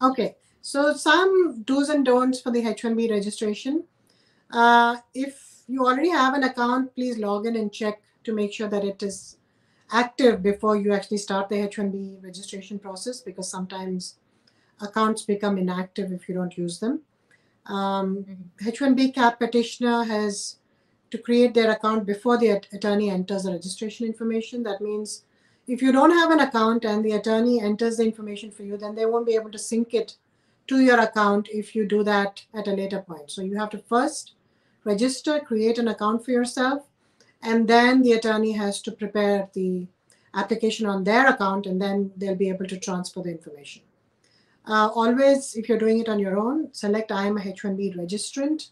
Okay, so some do's and don'ts for the H1B registration. If you already have an account, please log in and check to make sure that it is active before you actually start the H1B registration process, because sometimes accounts become inactive if you don't use them. H1B CAP petitioner has to create their account before the attorney enters the registration information. That means if you don't have an account and the attorney enters the information for you, then they won't be able to sync it to your account if you do that at a later point. So you have to first register, create an account for yourself, and then the attorney has to prepare the application on their account, and then they'll be able to transfer the information. Always, if you're doing it on your own, select I am a H1B registrant,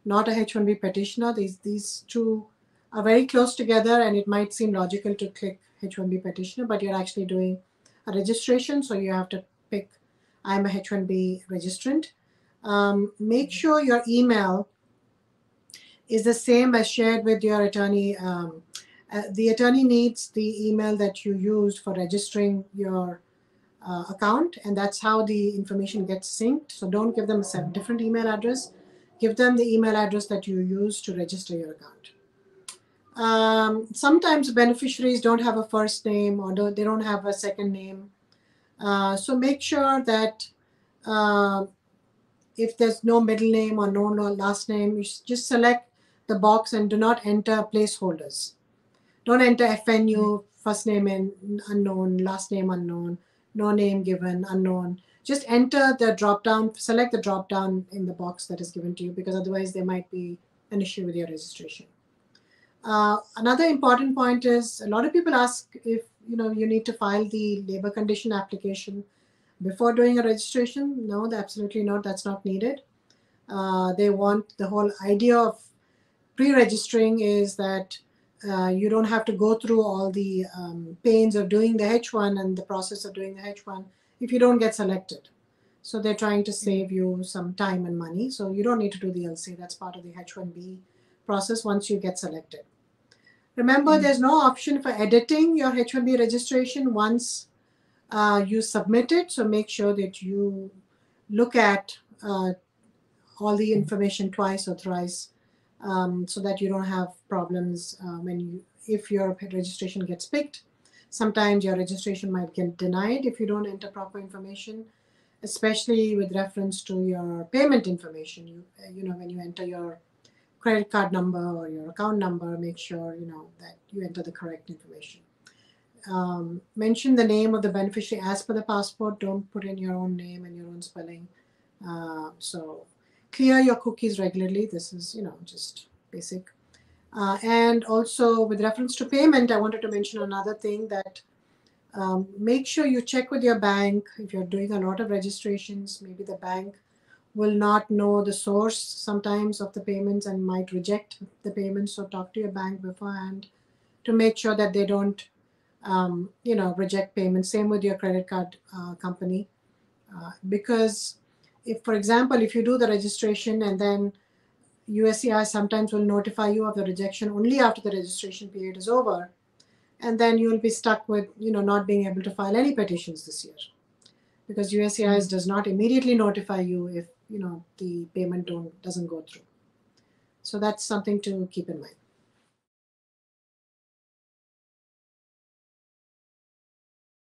not a H1B petitioner. These two are very close together, and it might seem logical to click H1B petitioner, but you're actually doing a registration, so you have to pick I am a H1B registrant. Make sure your email is the same as shared with your attorney. The attorney needs the email that you used for registering your account, and that's how the information gets synced. So don't give them a different email address. Give them the email address that you use to register your account. Sometimes beneficiaries don't have a first name, or they don't have a second name. So make sure that if there's no middle name or no last name, you just select the box and do not enter placeholders. Don't enter FNU, first name unknown, last name unknown, no name given, unknown. Just enter the drop down, select the drop down in the box that is given to you, because otherwise there might be an issue with your registration. Another important point is, a lot of people ask if you need to file the labor condition application before doing a registration. No, absolutely not. That's not needed. They want, the whole idea of pre-registering is that you don't have to go through all the pains of doing the H1 and the process of doing the H1 if you don't get selected. So they're trying to save you some time and money. So you don't need to do the LC. That's part of the H1B process once you get selected. Remember, there's no option for editing your H1B registration once you submit it. So make sure that you look at all the information twice or thrice, so that you don't have problems if your registration gets picked. Sometimes your registration might get denied if you don't enter proper information, especially with reference to your payment information. When you enter your credit card number or your account number, make sure that you enter the correct information. Mention the name of the beneficiary as per the passport. Don't put in your own name and your own spelling. So clear your cookies regularly. This is just basic. And also, with reference to payment, I wanted to mention another thing, that make sure you check with your bank. If you're doing a lot of registrations, maybe the bank will not know the source sometimes of the payments and might reject the payments. So talk to your bank beforehand to make sure that they don't reject payments. Same with your credit card company, because if, for example, if you do the registration and then USCIS sometimes will notify you of the rejection only after the registration period is over, and then you'll be stuck with not being able to file any petitions this year, because USCIS does not immediately notify you if the payment doesn't go through. So that's something to keep in mind.